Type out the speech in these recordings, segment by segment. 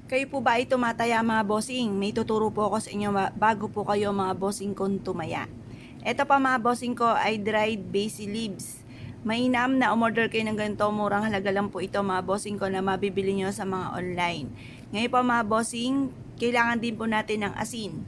Kayo po ba ay tumataya mga bossing? May tuturo po ako sa inyo bago po kayo mga bossing kong tumaya. Ito pa mga bossing ko ay dried basil leaves. Mainam na umorder kayo ng ganito, murang halaga lang po ito mga bossing ko na mabibili nyo sa mga online. Ngayon pa mga bossing, kailangan din po natin ng asin.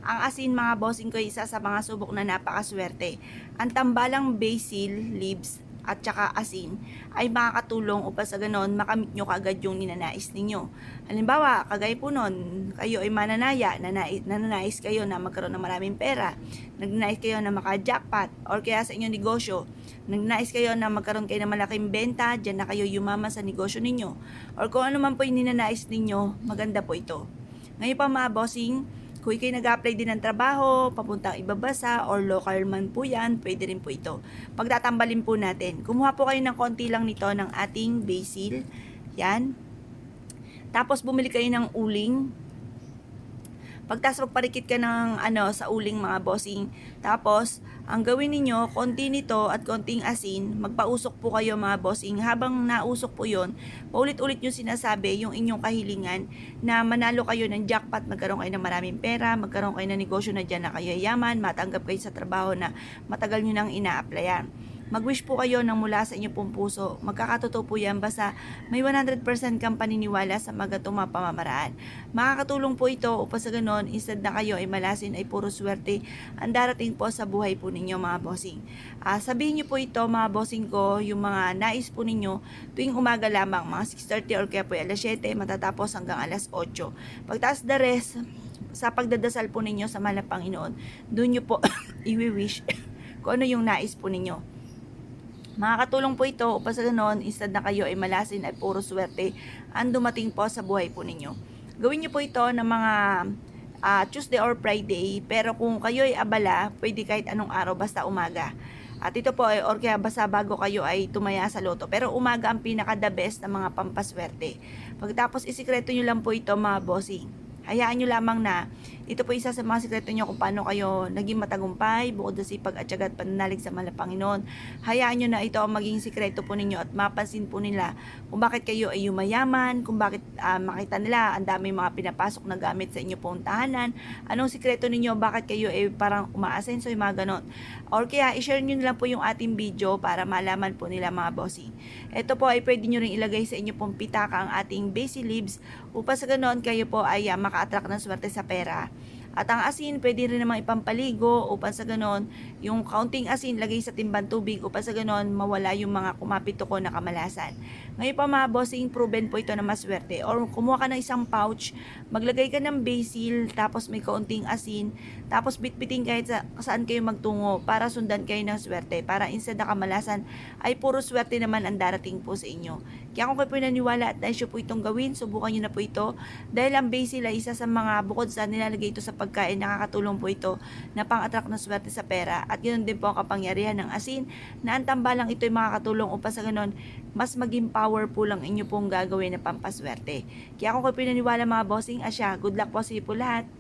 Ang asin mga bossing ko ay isa sa mga subok na napakaswerte. Ang tambalang basil leaves at saka asin ay makakatulong upang sa ganon makamit nyo kagad yung ninanais ninyo. Halimbawa, kagaya po nun, kayo ay mananaya, nananais kayo na magkaroon ng maraming pera, nagnanais kayo na maka-jackpot, or kaya sa inyong negosyo, nagnanais kayo na magkaroon kayo ng malaking benta, dyan na kayo yumaman sa negosyo ninyo, or kung ano man po yung ninanais ninyo, maganda po ito. Ngayon pa mga bossing, kung kayo nag-apply din ng trabaho, papuntang ibang bansa, or local man po yan, pwede rin po ito. Pagtatambalin po natin, kumuha po kayo ng konti lang nito ng ating basil. Yan. Tapos bumili kayo ng uling. Pagtas magparikit ka ng sa uling mga bossing. Tapos, ang gawin ninyo, konti nito at konting asin, magpausok po kayo mga bossing. Habang nausok po yon, paulit-ulit nyo sinasabi yung inyong kahilingan na manalo kayo ng jackpot, magkaroon kayo ng maraming pera, magkaroon kayo ng negosyo na dyan na kayo yaman, matanggap kayo sa trabaho na matagal nyo nang ina-applyan. Mag-wish po kayo ng mula sa inyong pong puso. Magkakatotoo po yan basta may 100% kang paniniwala sa mga mga pamamaraan. Makakatulong po ito upang sa ganon, instead na kayo ay malasin ay puro swerte ang darating po sa buhay po ninyo mga bossing. Sabihin niyo po ito mga bossing ko, yung mga nais po ninyo tuwing umaga lamang, mga 6:30 or kaya po alas 7, matatapos hanggang alas 8. Pagtaas the rest, sa pagdadasal po ninyo sa mahal na Panginoon, doon nyo po i-wish kung ano yung nais po ninyo. Makakatulong po ito upang sa ganon, instead na kayo ay malasin ay puro swerte ang dumating po sa buhay po ninyo. Gawin niyo po ito ng mga Tuesday or Friday, pero kung kayo ay abala, pwede kahit anong araw basta umaga. At ito po ay or kaya basta bago kayo ay tumaya sa loto. Pero umaga ang pinaka the best na mga pampaswerte. Pagkatapos isikreto nyo lang po ito mga bossing. Hayaan nyo lamang na ito po isa sa mga sikreto nyo kung paano kayo naging matagumpay bukod sa sipag at syaga at pananalig sa mahal na Panginoon. Hayaan nyo na ito ang maging sikreto po ninyo at mapansin po nila kung bakit kayo ay yumayaman, kung bakit makita nila ang daming mga pinapasok na gamit sa inyo pong tahanan, anong sikreto ninyo, bakit kayo ay parang umaasenso, yung mga ganon. Or kaya i-share nyo na lang po yung ating video para malaman po nila mga bossing. Ito po ay pwede nyo rin ilagay sa inyo pong pitaka ang ating basil leaves upang sa ganon kayo po ay maka-attract ng swerte sa pera. At ang asin, pwede rin namang ipampaligo upang sa ganon, yung kaunting asin, lagay sa timbang tubig upang sa ganon, mawala yung mga kumapit ko na kamalasan. Ngayon pa mga bossing, proven po ito na maswerte. Or kumuha ka ng isang pouch, maglagay ka ng basil, tapos may kaunting asin, tapos bitbitin kahit saan kayo magtungo para sundan kayo ng swerte. Para instead na kamalasan, ay puro swerte naman ang darating po sa inyo. Kaya kung kayo po naniwala at nais po itong gawin, subukan nyo na po ito. Dahil ang basil ay isa sa mga bukod sa nilalagay ito sa pagkain, nakakatulong po ito na pang-attract ng swerte sa pera. At ganoon din po ang kapangyarihan ng asin na ang tambalang ito ay makakatulong upang sa ganon mas maging powerful ang inyo pong gagawin na pampaswerte. Kaya kung kayo pinaniwala mga bossing, good luck po sa iyo po lahat.